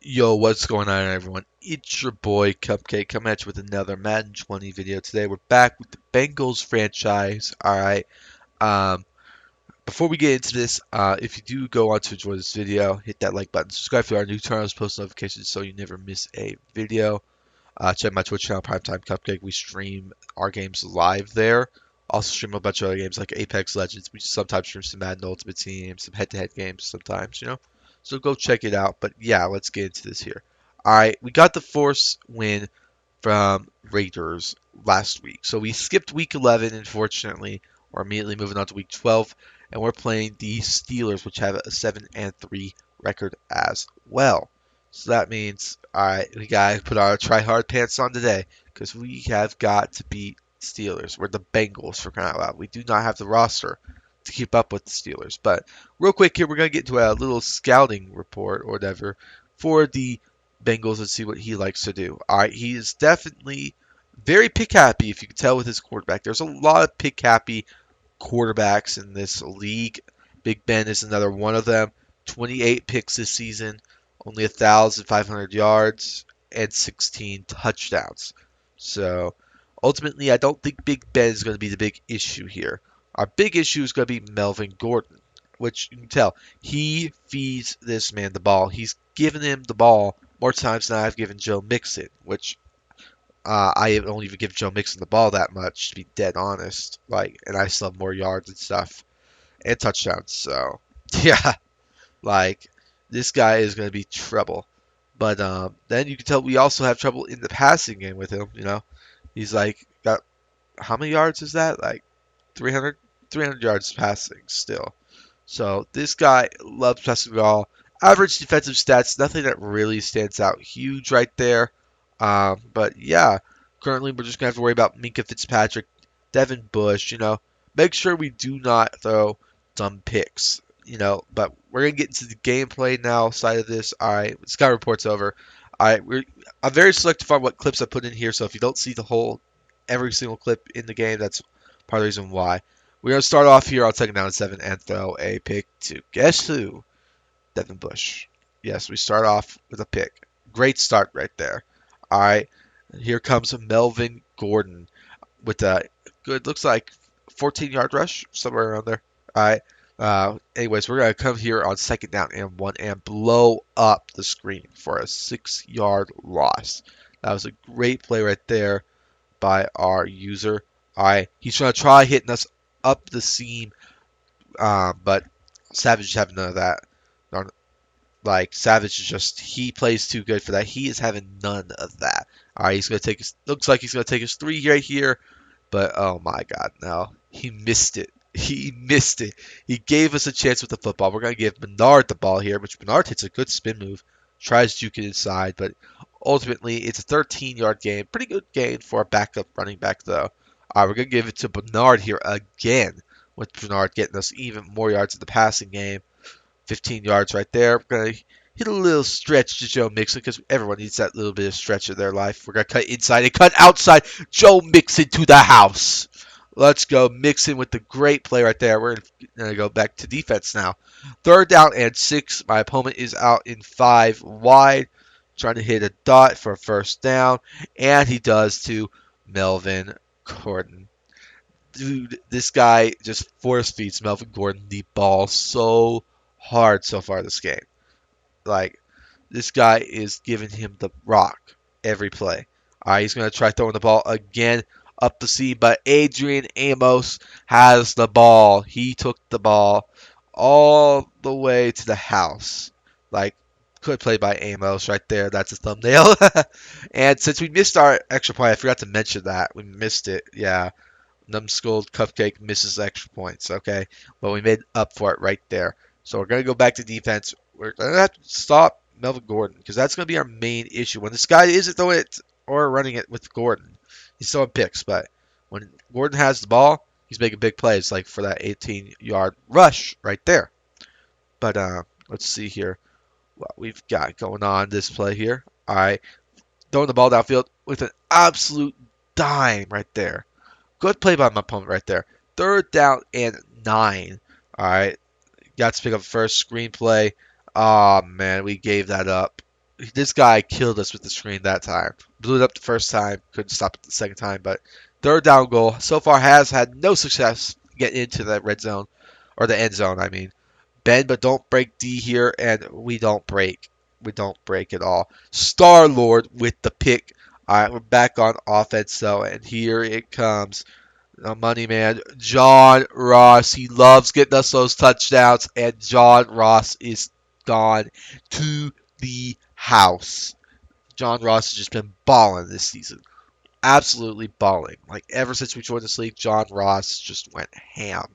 Yo, what's going on, everyone? It's your boy Cupcake coming at you with another Madden 20 video. Today we're back with the Bengals franchise. All right. Um, Before we get into this, if you do go on to enjoy this video, hit that like button, subscribe if you are new, turn on those post notifications so you never miss a video. Check my Twitch channel, Primetime Cupcake. We stream our games live there. Also stream a bunch of other games like Apex Legends. We sometimes stream some Madden Ultimate Team, some head-to-head games sometimes. So go check it out. But yeah, let's get into this here. All right, we got the force win from Raiders last week. So we skipped week 11, unfortunately. We're immediately moving on to week 12, and we're playing the Steelers, which have a 7-3 record as well. So that means, all right, we gotta put our try hard pants on today because we have got to beat Steelers. We're the Bengals for crying out loud. We do not have the roster to keep up with the Steelers. But real quick here, we're gonna get into a little scouting report or whatever for the Bengals and see what he likes to do. All right, he is definitely very pick happy, if you can tell with his quarterback. There's a lot of pick happy quarterbacks in this league. Big Ben is another one of them. 28 picks this season, only 1,500 yards, and 16 touchdowns. So ultimately, I don't think Big Ben is going to be the big issue here. Our big issue is going to be Melvin Gordon, which you can tell he feeds this man the ball. He's given him the ball more times than I've given Joe Mixon, which I don't even give Joe Mixon the ball that much, to be dead honest. And I still have more yards and stuff and touchdowns. So, yeah, like this guy is going to be trouble. But then you can tell we also have trouble in the passing game with him. He's got how many yards is that? Like 300, 300 yards passing still. So this guy loves passing the ball. Average defensive stats, nothing that really stands out huge right there. But yeah, currently we're just gonna have to worry about Minka Fitzpatrick, Devin Bush. Make sure we do not throw dumb picks. But we're gonna get into the gameplay now side of this. All right, scout report's over. All right, I'm very selective on what clips I put in here. So if you don't see every single clip in the game, that's part of the reason why. We're gonna start off here on second down and 7 and throw a pick to guess who? Devin Bush. Yes, we start off with a pick. Great start right there. All right, here comes Melvin Gordon with a good, looks like 14-yard rush, somewhere around there. All right. Anyways, we're going to come here on second down and 1 and blow up the screen for a 6-yard loss. That was a great play right there by our user. All right, he's trying to try hitting us up the seam, but Savage is having none of that. Savage is he plays too good for that. He is having none of that. All right, looks like he's going to take his 3 right here, but oh my God, no. He missed it. He missed it. He gave us a chance with the football. We're going to give Bernard the ball here, which Bernard hits a good spin move, tries to juke it inside, but ultimately it's a 13-yard gain. Pretty good gain for a backup running back, though. All right, we're going to give it to Bernard here again, with Bernard getting us even more yards in the passing game. 15 yards right there. We're going to hit a little stretch to Joe Mixon because everyone needs that little bit of stretch in their life. We're going to cut inside and cut outside. Joe Mixon to the house. Let's go. Mixon with the great play right there. We're going to go back to defense now. Third down and 6. My opponent is out in 5 wide. Trying to hit a dot for a first down. And he does to Melvin Gordon. Dude, this guy just force feeds Melvin Gordon the ball so hard so far this game. This guy is giving him the rock every play. All right, he's going to try throwing the ball again up the seam, but Adrian Amos has the ball. He took the ball all the way to the house. Good play by Amos right there. That's a thumbnail. And since we missed our extra point, I forgot to mention that. We missed it. Yeah. Numbskull Cupcake misses extra points, okay? But we made up for it right there. So we're going to go back to defense. We're going to have to stop Melvin Gordon because that's going to be our main issue. When this guy isn't throwing it or running it with Gordon, he's throwing picks. But when Gordon has the ball, he's making big plays like for that 18-yard rush right there. But let's see here what we've got going on this play here. All right, throwing the ball downfield with an absolute dime right there. Good play by my opponent right there. Third down and 9. All right. Got to pick up first screenplay. Oh, man. We gave that up. This guy killed us with the screen that time. Blew it up the first time, couldn't stop it the second time, but third down goal so far has had no success getting into the red zone, or the end zone, I mean. Bend but don't break D here, and we don't break. We don't break at all. Star Lord with the pick. All right, we're back on offense though, and here it comes. The money man, John Ross. He loves getting us those touchdowns, and John Ross is gone to the house. John Ross has just been balling this season. Absolutely balling. Like, ever since we joined this league, John Ross just went ham.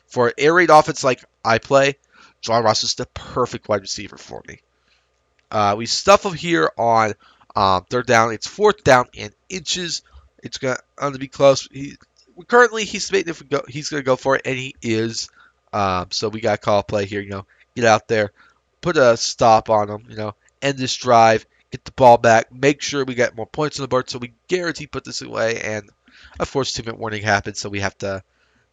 For an air raid offense like I play, John Ross is the perfect wide receiver for me. We stuff him here on third down. It's fourth down and inches. It's going to be close. Currently, he's debating if he's going to go for it, and he is. So we got to call a play here. Get out there, put a stop on him. End this drive, get the ball back, make sure we get more points on the board, so we guarantee put this away. And of course, 2-minute warning happens, so we have to.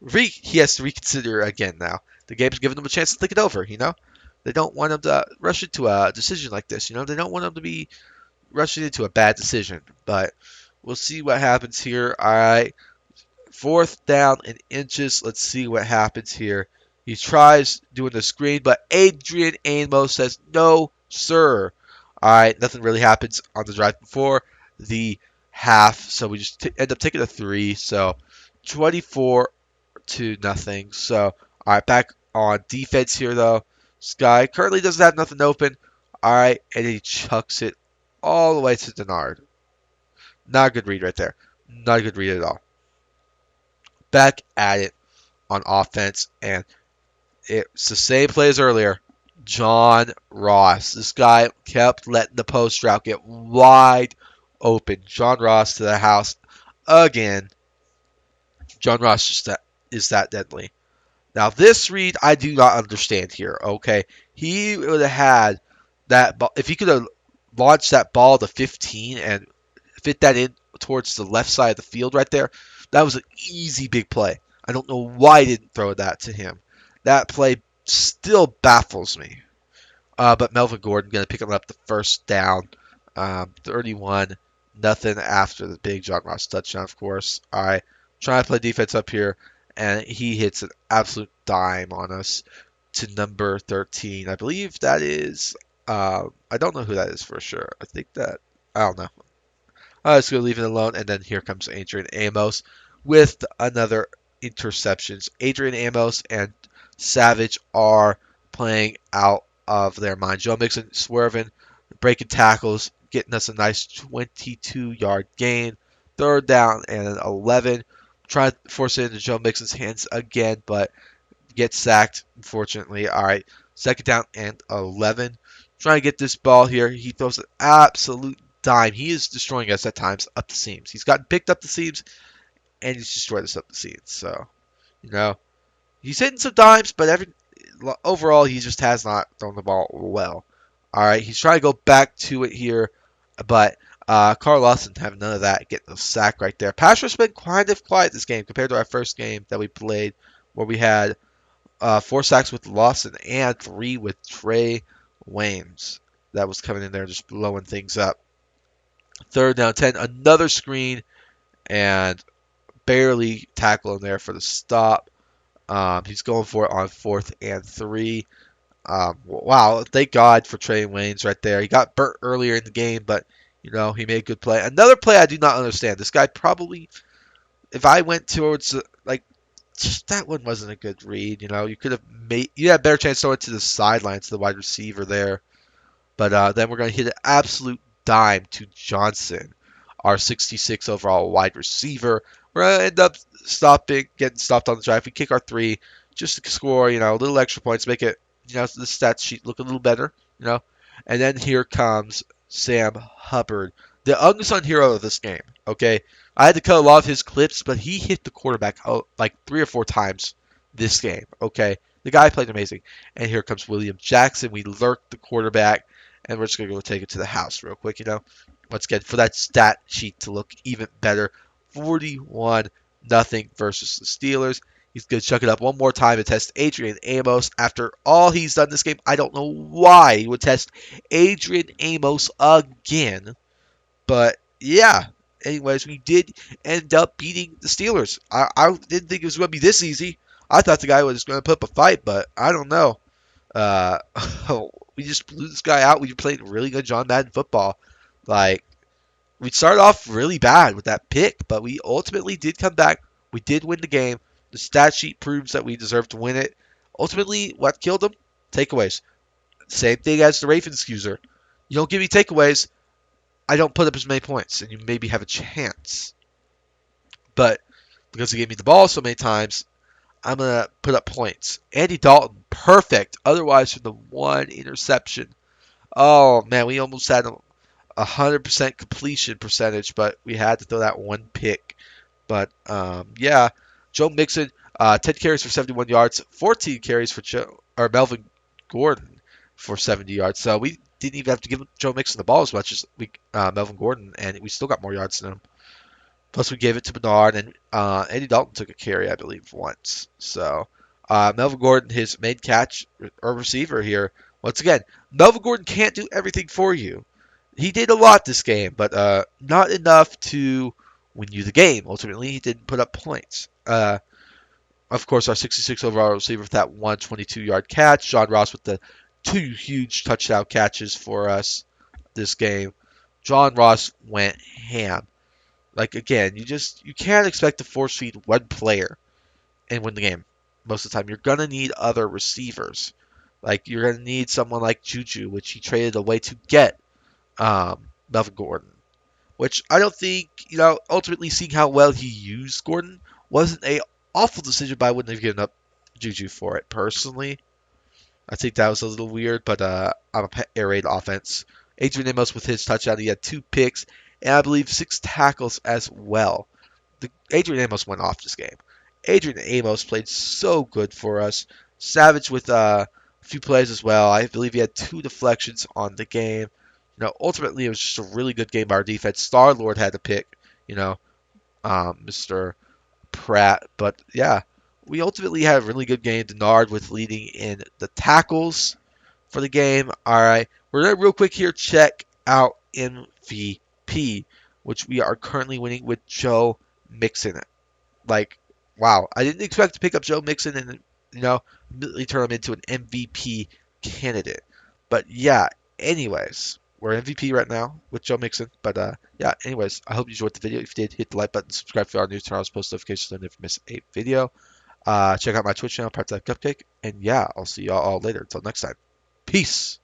He has to reconsider again now. The game's giving him a chance to think it over. They don't want him to rush into a decision like this. They don't want him to be rushing into a bad decision. But we'll see what happens here. All right. Fourth down and inches. Let's see what happens here. He tries doing the screen, but Adrian Amos says, no, sir. All right. Nothing really happens on the drive before the half. So we just end up taking a 3. So 24-0. So, all right. Back on defense here, though. Sky currently doesn't have nothing open. All right, and he chucks it all the way to Denard. Not a good read right there. Not a good read at all. Back at it on offense, and it's the same play as earlier. John Ross. This guy kept letting the post route get wide open. John Ross to the house again. John Ross is that deadly. Now, this read, I do not understand here, okay? He would have had that ball. If he could have launched that ball to 15 and fit that in towards the left side of the field right there, that was an easy big play. I don't know why he didn't throw that to him. That play still baffles me. But Melvin Gordon going to pick him up the first down. 31, nothing after the big John Ross touchdown, of course. All right, trying to play defense up here. And he hits an absolute dime on us to number 13. I believe that is, I don't know who that is for sure. I don't know. I'm just going to leave it alone. And then here comes Adrian Amos with another interceptions. Adrian Amos and Savage are playing out of their mind. Joe Mixon swerving, breaking tackles, getting us a nice 22-yard gain. Third down and 11. Try to force it into Joe Mixon's hands again, but gets sacked, unfortunately. All right, second down and 11. Trying to get this ball here. He throws an absolute dime. He is destroying us at times up the seams. He's gotten picked up the seams, and he's destroyed us up the seams. So, he's hitting some dimes, but overall, he just has not thrown the ball well. All right, he's trying to go back to it here, but Carl Lawson having none of that, getting a sack right there. Pass rush been kind of quiet this game compared to our first game that we played, where we had 4 sacks with Lawson and 3 with Trey Waynes. That was coming in there just blowing things up. Third down 10, another screen, and barely tackle in there for the stop. He's going for it on 4th and 3. Wow, thank God for Trey Waynes right there. He got burnt earlier in the game, but he made a good play. Another play I do not understand. This guy probably, if I went towards, that one wasn't a good read. You could have you had a better chance to throw it to the sideline to the wide receiver there. But then we're going to hit an absolute dime to Johnson, our 66 overall wide receiver. We're going to end up getting stopped on the drive. We kick our 3 just to score, a little extra points, make it, the stat sheet look a little better, And then here comes Sam Hubbard, the unsung hero of this game, okay? I had to cut a lot of his clips, but he hit the quarterback like 3 or 4 times this game, okay? The guy played amazing. And here comes William Jackson. We lurked the quarterback, and we're just going to go take it to the house real quick, Once again, for that stat sheet to look even better, 41-0 versus the Steelers. He's going to chuck it up one more time and test Adrian Amos. After all he's done this game, I don't know why he would test Adrian Amos again. But yeah, anyways, we did end up beating the Steelers. I didn't think it was going to be this easy. I thought the guy was going to put up a fight, but I don't know. Uh, we just blew this guy out. We played really good John Madden football. Like, we started off really bad with that pick, but we ultimately did come back. We did win the game. The stat sheet proves that we deserved to win it. Ultimately, what killed them? Takeaways. Same thing as the Ravens user. You don't give me takeaways, I don't put up as many points, and you maybe have a chance. But because he gave me the ball so many times, I'm going to put up points. Andy Dalton, perfect. Otherwise, from the one interception. Oh, man, we almost had a 100% completion percentage, but we had to throw that one pick. But, yeah, Joe Mixon, 10 carries for 71 yards, 14 carries for Melvin Gordon for 70 yards. So we didn't even have to give Joe Mixon the ball as much as Melvin Gordon, and we still got more yards than him. Plus, we gave it to Bernard, and Andy Dalton took a carry, I believe, once. So, Melvin Gordon, his main catch or receiver here. Once again, Melvin Gordon can't do everything for you. He did a lot this game, but not enough to win you the game. Ultimately, he didn't put up points. Of course, our 66 overall receiver with that 122-yard catch. John Ross with the 2 huge touchdown catches for us this game. John Ross went ham. Like, again, you can't expect to force feed one player and win the game. Most of the time, you're gonna need other receivers. Like, you're gonna need someone like Juju, which he traded away to get Melvin Gordon. Which I don't think, ultimately seeing how well he used Gordon wasn't a awful decision, but I wouldn't have given up Juju for it personally. I think that was a little weird, but on a air raid offense, Adrian Amos with his touchdown, he had 2 picks and I believe 6 tackles as well. Adrian Amos went off this game. Adrian Amos played so good for us. Savage with a few plays as well. I believe he had 2 deflections on the game. Ultimately, it was just a really good game by our defense. Star-Lord had to pick, Mr. Pratt. But, yeah, we ultimately had a really good game. Denard with leading in the tackles for the game. All right, we're going to real quick here check out MVP, which we are currently winning with Joe Mixon. Like, wow, I didn't expect to pick up Joe Mixon and, immediately turn him into an MVP candidate. But, yeah, anyways, we're MVP right now with Joe Mixon. But, yeah, anyways, I hope you enjoyed the video. If you did, hit the like button, subscribe for our news, turn on post notifications so you never miss a video. Check out my Twitch channel, Part-Time Cupcake. And, yeah, I'll see y'all all later. Until next time. Peace.